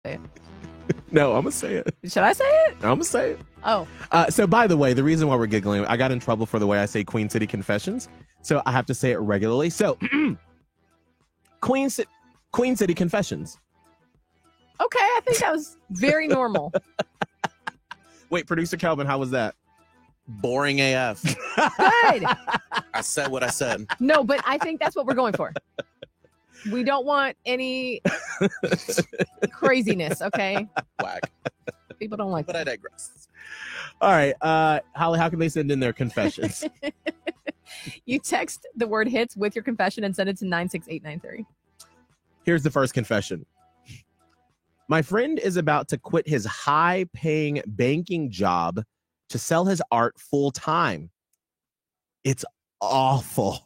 Say it. No, I'm going to say it. Should I say it? I'm going to say it. Oh. So, by the way, the reason why we're giggling, I got in trouble for the way I say Queen City Confessions. So, I have to say it regularly. So, Queen City Confessions. Okay, I think that was very normal. Wait, producer Calvin, how was that? Boring AF. Good. I said what I said. No, but I think that's what we're going for. We don't want any craziness, okay? Whack. People don't like But that. I digress. All right. Holly, how can they send in their confessions? You text the word hits with your confession and send it to 96893. Here's the first confession. My friend is about to quit his high-paying banking job to sell his art full-time. It's awful.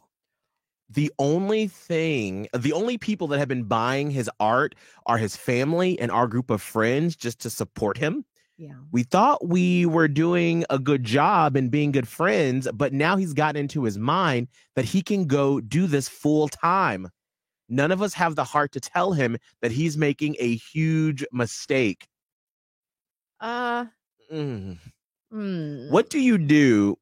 The only people that have been buying his art are his family and our group of friends just to support him. Yeah. We thought we were doing a good job and being good friends, but now he's gotten into his mind that he can go do this full-time. None of us have the heart to tell him that he's making a huge mistake. What do you do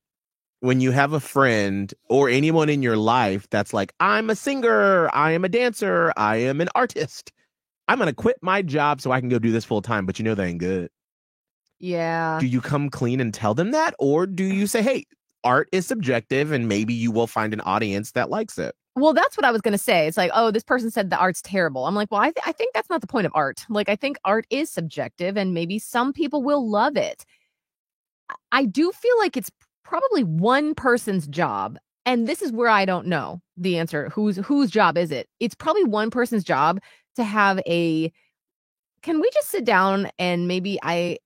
when you have a friend or anyone in your life that's like, I'm a singer, I am a dancer, I am an artist. I'm going to quit my job so I can go do this full time, but you know they ain't good. Yeah. Do you come clean and tell them that? Or do you say, hey, art is subjective and maybe you will find an audience that likes it? Well, that's what I was going to say. It's like, oh, this person said the art's terrible. I'm like, well, I think that's not the point of art. Like, I think art is subjective and maybe some people will love it. I do feel like it's probably one person's job. And this is where I don't know the answer. Whose job is it? It's probably one person's job to have can we just sit down and maybe I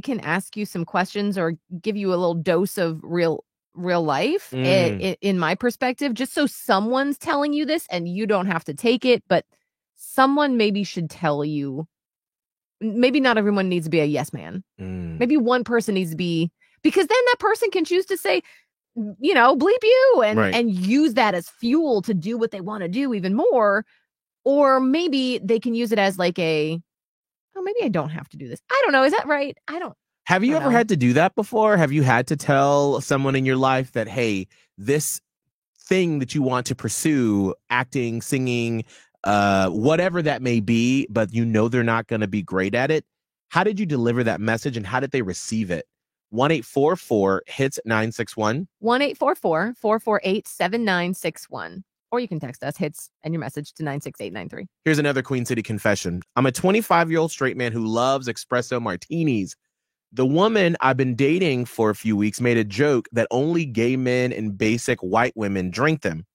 can ask you some questions or give you a little dose of real life in my perspective, just so someone's telling you this and you don't have to take it, but someone maybe should tell you. Maybe not everyone needs to be a yes man. Maybe one person needs to be, because then that person can choose to say, bleep you and use that as fuel to do what they want to do even more. Or maybe they can use it as like maybe I don't have to do this. I don't know. Is that right? Have you ever had to do that before? Have you had to tell someone in your life that, hey, this thing that you want to pursue, acting, singing, whatever that may be, but you know they're not going to be great at it? How did you deliver that message and how did they receive it? 1-844-HITS-961. 1-844-448-7961. Or you can text us hits and your message to 96893. Here's another Queen City confession. I'm a 25-year-old straight man who loves espresso martinis. The woman I've been dating for a few weeks made a joke that only gay men and basic white women drink them.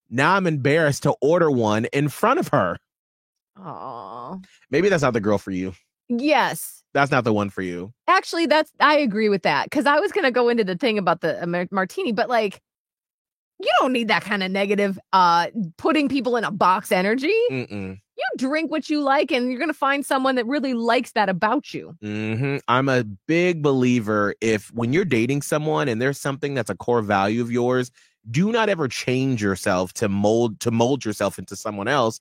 Now I'm embarrassed to order one in front of her. Aww. Maybe that's not the girl for you. Yes. That's not the one for you. Actually, I agree with that. Because I was going to go into the thing about the martini, but like, you don't need that kind of negative, putting people in a box energy. Mm-mm. You drink what you like, and you're going to find someone that really likes that about you. Mm-hmm. I'm a big believer when you're dating someone and there's something that's a core value of yours, do not ever change yourself to mold yourself into someone else.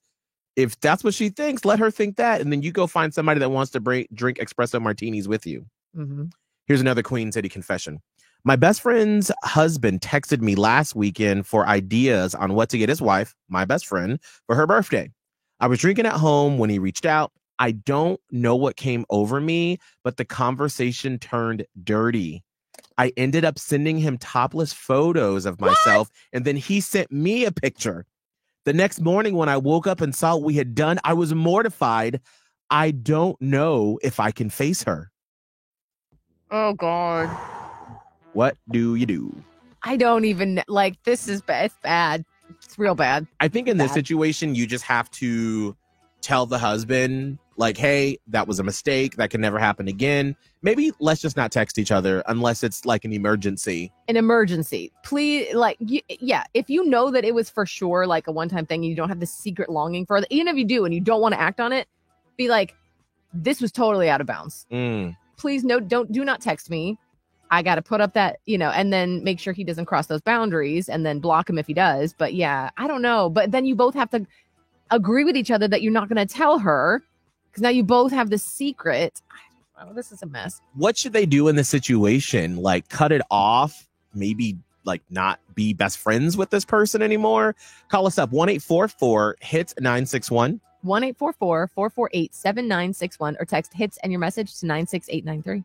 If that's what she thinks, let her think that, and then you go find somebody that wants to drink espresso martinis with you. Mm-hmm. Here's another Queen City confession. My best friend's husband texted me last weekend for ideas on what to get his wife, my best friend, for her birthday. I was drinking at home when he reached out. I don't know what came over me, but the conversation turned dirty. I ended up sending him topless photos of myself, and then he sent me a picture. The next morning when I woke up and saw what we had done, I was mortified. I don't know if I can face her. Oh, God. What do you do? I don't even, this is bad. It's bad. It's real bad. I think in this situation, you just have to tell the husband, like, hey, that was a mistake. That can never happen again. Maybe let's just not text each other unless it's like an emergency. An emergency. Please, if you know that it was for sure like a one-time thing and you don't have this secret longing for it, even if you do and you don't want to act on it, be like, this was totally out of bounds. Please, do not text me. I got to put up that, and then make sure he doesn't cross those boundaries and then block him if he does. But yeah, I don't know. But then you both have to agree with each other that you're not going to tell her Because now you both have the secret. Oh, this is a mess. What should they do in this situation? Like cut it off? Maybe like not be best friends with this person anymore? Call us up 1-844-HIT-961. 1-844-448-7961 or text HITS and your message to 96893.